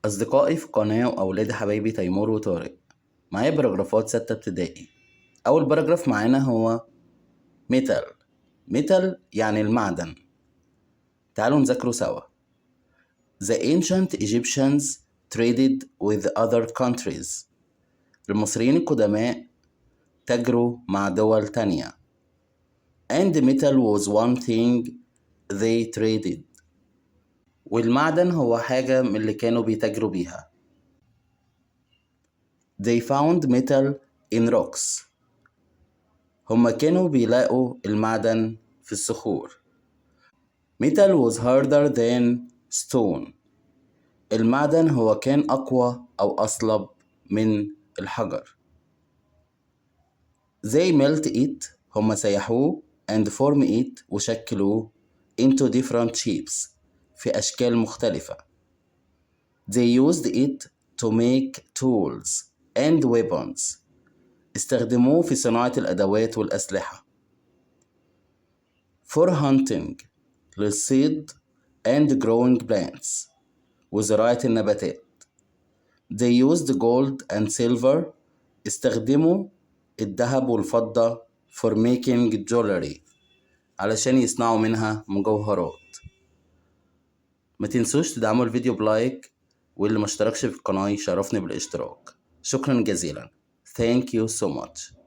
أصدقائي في القناة وأولاد حبايبي تيمور وطارق، معايا باراجرافات 6 ابتدائي. أول باراجراف معانا هو ميتال. ميتال يعني المعدن. تعالوا نذاكره سوا. The ancient Egyptians traded with other countries. المصريين القدماء تاجروا مع دول تانية. And metal was one thing they traded. والمعدن هو حاجة من اللي كانوا بيتاجروا بيها. They found metal in rocks. هما كانوا بيلاقوا المعدن في الصخور. Metal was harder than stone. المعدن هو كان أقوى أو أصلب من الحجر. They melt it. هما سيحوه and form it وشكلوه into different shapes في أشكال مختلفة. They used it to make tools and weapons. استخدموه في صناعة الأدوات والأسلحة. For hunting للصيد and growing plants وزراعة النباتات. They used gold and silver. استخدموا الذهب والفضة for making jewelry علشان يصنعوا منها مجوهرات. ما تنسوش تدعموا الفيديو بلايك، واللي ما اشتركش في القناة يشرفني بالاشتراك. شكرا جزيلا. Thank you so much.